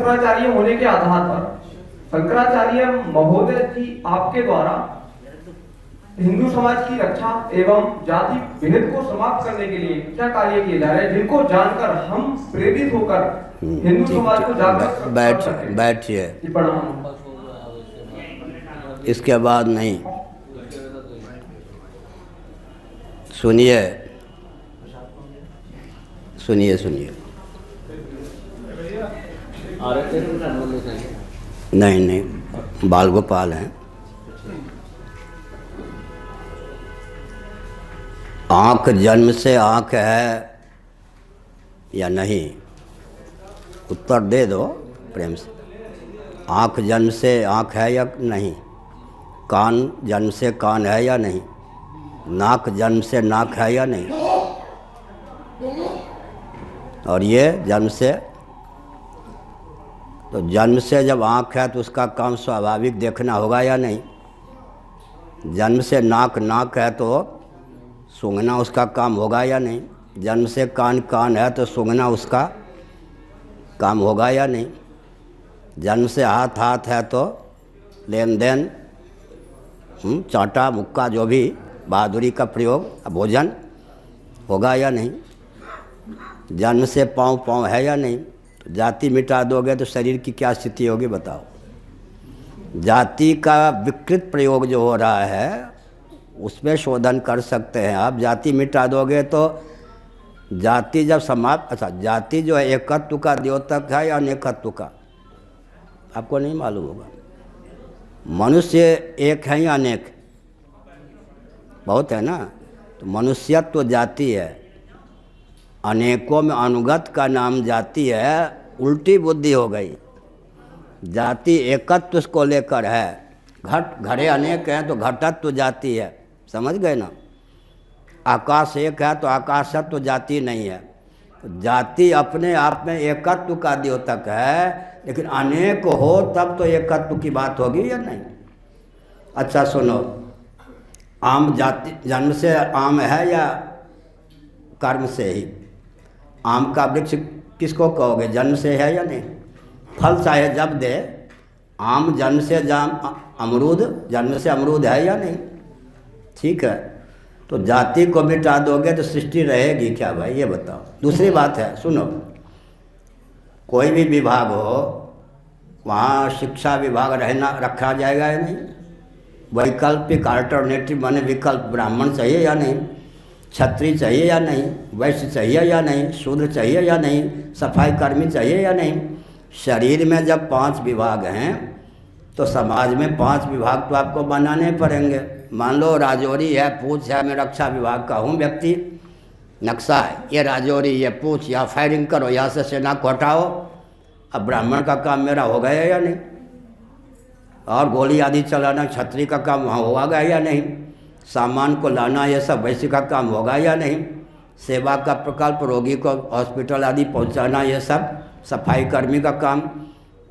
शंकराचार्य होने के आधार पर शंकराचार्य महोदय जी आपके द्वारा हिंदू समाज की रक्षा एवं जाति भेद को समाप्त करने के लिए क्या कार्य किए जा रहे हैं, जिनको जानकर हम प्रेरित होकर हिंदू समाज को जागरूक बैठिए। इसके बाद नहीं सुनिए सुनिए सुनिए। नहीं नहीं, बाल गोपाल हैं। आँख जन्म से आँख है या नहीं, उत्तर दे दो प्रेम से। आँख जन्म से आँख है या नहीं, कान जन्म से कान है या नहीं, नाक जन्म से नाक है या नहीं, और ये जन्म से। तो जन्म से जब आँख है तो उसका काम स्वाभाविक देखना होगा या नहीं। जन्म से नाक नाक है तो सूंघना उसका काम होगा या नहीं। जन्म से कान कान है तो सूंघना उसका काम होगा या नहीं। जन्म से हाथ हाथ है तो लेन देन चाटा मुक्का जो भी बहादुरी का प्रयोग भोजन होगा या नहीं। जन्म से पाँव पाँव है या नहीं। तो जाति मिटा दोगे तो शरीर की क्या स्थिति होगी बताओ। जाति का विकृत प्रयोग जो हो रहा है उसमें शोधन कर सकते हैं आप। जाति मिटा दोगे तो जाति जब समाप्त, अच्छा जाति जो है एकत्व का द्योतक है या अनेकत्व का, आपको नहीं मालूम होगा। मनुष्य एक है या अनेक, बहुत है ना। तो मनुष्यत्व तो जाति है, अनेकों में अनुगत का नाम जाति है। उल्टी बुद्धि हो गई। जाति एकत्व को लेकर है, घट घड़े अनेक हैं तो घटत्व जाति है, समझ गए ना। आकाश एक है तो आकाशत्व जाति नहीं है। जाति अपने आप में एकत्व का द्योतक है, लेकिन अनेक हो तब तो एकत्व की बात होगी या नहीं। अच्छा सुनो, आम जाति जन्म से आम है या कर्म से ही। आम का वृक्ष किसको कहोगे, जन्म से है या नहीं। फल चाहे जब दे, आम जन्म से जाम, अमरूद जन्म से अमरूद है या नहीं। ठीक है, तो जाति को मिटा दोगे तो सृष्टि रहेगी क्या भाई, ये बताओ। दूसरी बात है, सुनो, कोई भी विभाग हो वहाँ शिक्षा विभाग रहना रखा जाएगा या नहीं। वैकल्पिक अल्टरनेटिव माने विकल्प, ब्राह्मण चाहिए या नहीं, क्षत्रिय चाहिए या नहीं, वैश्य चाहिए या नहीं, शूद्र चाहिए या नहीं, सफाई कर्मी चाहिए या नहीं। शरीर में जब 5 विभाग हैं तो समाज में 5 विभाग तो आपको बनाने पड़ेंगे। मान लो राजौरी है, पूछ है, मैं रक्षा विभाग का हूँ व्यक्ति, नक्शा है, ये राजौरी ये पूछ, या फायरिंग करो, यहाँ से सेना को हटाओ। अब ब्राह्मण का काम मेरा हो गया या नहीं, और गोली आदि चलाना क्षत्रिय का काम वहाँ होगा या नहीं, सामान को लाना ये सब वैश्य का काम होगा या नहीं, सेवा का प्रकल्प रोगी को हॉस्पिटल आदि पहुँचाना ये सब सफाई कर्मी का काम।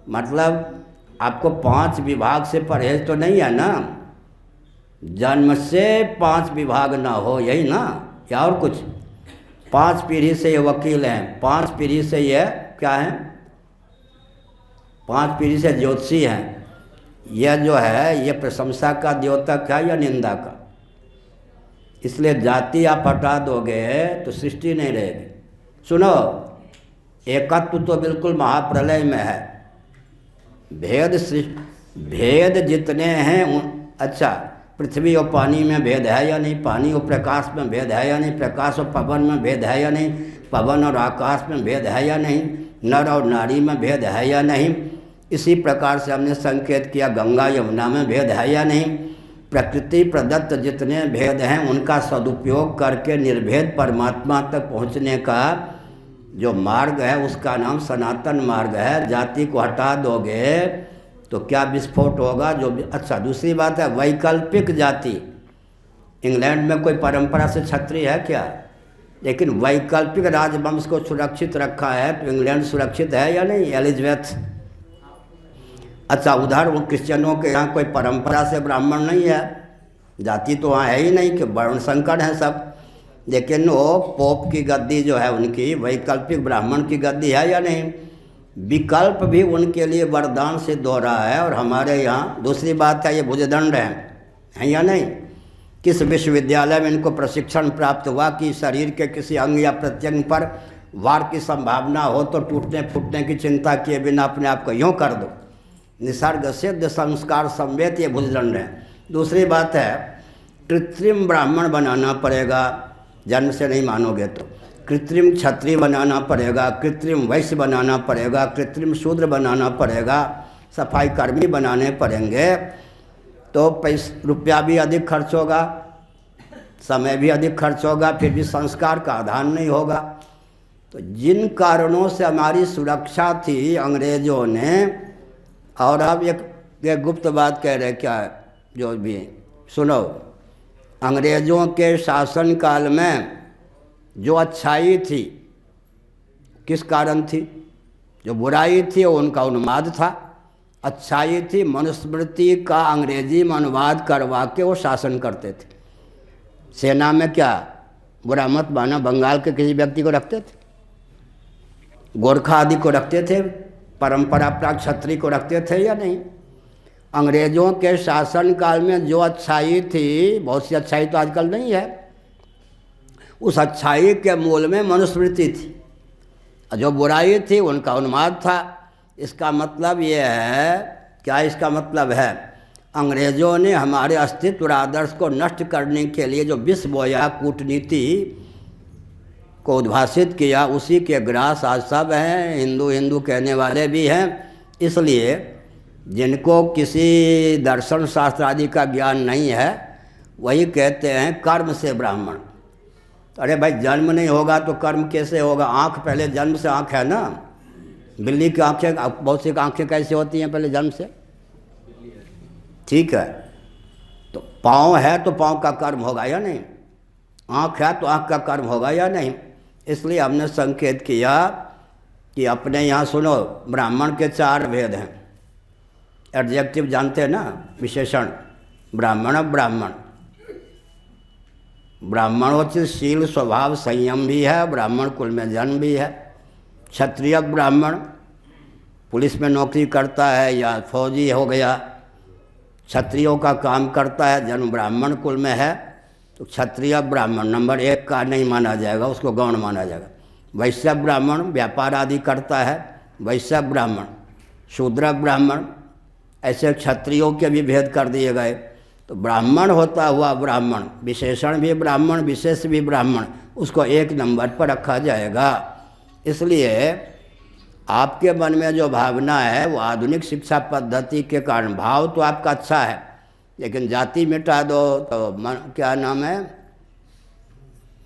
मतलब आपको 5 विभाग से परहेज तो नहीं है ना। जन्म से 5 विभाग ना हो, यही ना, या और कुछ। 5 पीढ़ी से ये वकील हैं, 5 पीढ़ी से ये क्या हैं, 5 पीढ़ी से ज्योतिषी हैं। यह जो है ये प्रशंसा का द्योतक है या निंदा का। इसलिए जाति आप हटा दोगे तो सृष्टि नहीं रहेगी। सुनो, एकत्व तो बिल्कुल महाप्रलय में है। भेद जितने हैं अच्छा, पृथ्वी और पानी में भेद है या नहीं, पानी और प्रकाश में भेद है या नहीं, प्रकाश और पवन में भेद है या नहीं, पवन और आकाश में भेद है या नहीं, नर और नारी में भेद है या नहीं। इसी प्रकार से हमने संकेत किया गंगा यमुना में भेद है या नहीं। प्रकृति प्रदत्त जितने भेद हैं उनका सदुपयोग करके निर्भेद परमात्मा तक पहुँचने का जो मार्ग है उसका नाम सनातन मार्ग है। जाति को हटा दोगे तो क्या विस्फोट होगा जो अच्छा। दूसरी बात है वैकल्पिक जाति। इंग्लैंड में कोई परंपरा से क्षत्रिय है क्या, लेकिन वैकल्पिक राजवंश को सुरक्षित रखा है। तो इंग्लैंड सुरक्षित है या नहीं, एलिजाबेथ। अच्छा, उधर वो क्रिश्चियनों के यहाँ कोई परंपरा से ब्राह्मण नहीं है, जाति तो वहाँ है ही नहीं, कि वर्ण संकर है सब। लेकिन वो पोप की गद्दी जो है उनकी वैकल्पिक ब्राह्मण की गद्दी है या नहीं। विकल्प भी उनके लिए वरदान सिद्ध हो रहा है। और हमारे यहाँ दूसरी बात है, ये भुजदंड हैं या नहीं? किस विश्वविद्यालय में इनको प्रशिक्षण प्राप्त हुआ कि शरीर के किसी अंग या प्रत्यंग पर वार की संभावना हो तो टूटने फूटने की चिंता किए बिना अपने आप को यूँ कर दो। निसर्ग सिद्ध संस्कार संवेद ये भुजदंड है। दूसरी बात है, कृत्रिम ब्राह्मण बनाना पड़ेगा, जन्म से नहीं मानोगे तो। कृत्रिम क्षत्रिय बनाना पड़ेगा, कृत्रिम वैश्य बनाना पड़ेगा, कृत्रिम शूद्र बनाना पड़ेगा, सफाई कर्मी बनाने पड़ेंगे, तो रुपया भी अधिक खर्च होगा, समय भी अधिक खर्च होगा, फिर भी संस्कार का आधान नहीं होगा। तो जिन कारणों से हमारी सुरक्षा थी अंग्रेज़ों ने, और अब एक गुप्त बात कह रहे, क्या है जो भी सुनो, अंग्रेज़ों के शासन काल में जो अच्छाई थी किस कारण थी? जो बुराई थी वो उनका उन्माद था, अच्छाई थी मनुस्मृति का अंग्रेजी में अनुवाद करवा के वो शासन करते थे। सेना में क्या बुरा मत माना, बंगाल के किसी व्यक्ति को रखते थे, गोरखा आदि को रखते थे, परंपरा प्राप्त क्षत्रिय को रखते थे या नहीं? अंग्रेज़ों के शासन काल में जो अच्छाई थी, बहुत सी अच्छाई तो आजकल नहीं है, उस अच्छाई के मूल में मनुस्मृति थी, जो बुराई थी उनका उन्माद था। इसका मतलब ये है, क्या इसका मतलब है? अंग्रेज़ों ने हमारे अस्तित्व और आदर्श को नष्ट करने के लिए जो विष बोया, कूटनीति को उद्भासित किया, उसी के ग्रास आज सब हैं, हिंदू हिंदू कहने वाले भी हैं। इसलिए जिनको किसी दर्शन शास्त्र आदि का ज्ञान नहीं है, वही कहते हैं कर्म से ब्राह्मण। अरे भाई, जन्म नहीं होगा तो कर्म कैसे होगा? आँख पहले जन्म से आँख है ना, बिल्ली की आँखें, बहुत सी आँखें कैसे होती हैं पहले जन्म से? ठीक है, तो पाँव है तो पाँव का कर्म होगा या नहीं? आँख है तो आँख का कर्म होगा या नहीं? इसलिए हमने संकेत किया कि अपने यहाँ सुनो, ब्राह्मण के 4 भेद हैं। एडजेक्टिव जानते हैं ना, विशेषण। ब्राह्मण ब्राह्मण, ब्राह्मणोचित शील स्वभाव संयम भी है, ब्राह्मण कुल में जन्म भी है। क्षत्रिय ब्राह्मण पुलिस में नौकरी करता है या फौजी हो गया, क्षत्रियों का काम करता है, जन्म ब्राह्मण कुल में है, तो क्षत्रिय ब्राह्मण नंबर 1 का नहीं माना जाएगा, उसको गौण माना जाएगा। वैश्य ब्राह्मण व्यापार आदि करता है, वैश्य ब्राह्मण। शूद्र ब्राह्मण, ऐसे क्षत्रियों के भी भेद कर दिए गए। तो ब्राह्मण होता हुआ ब्राह्मण, विशेषण भी ब्राह्मण, विशेष भी ब्राह्मण, उसको 1 नंबर पर रखा जाएगा। इसलिए आपके मन में जो भावना है वो आधुनिक शिक्षा पद्धति के कारण, भाव तो आपका अच्छा है, लेकिन जाति मिटा दो तो क्या नाम है,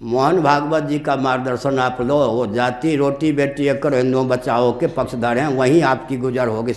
मोहन भागवत जी का मार्गदर्शन आप लो, वो जाति रोटी बेटी एक करो हिंदुओं बचाओ के पक्षधर हैं, वहीं आपकी गुजर होगी।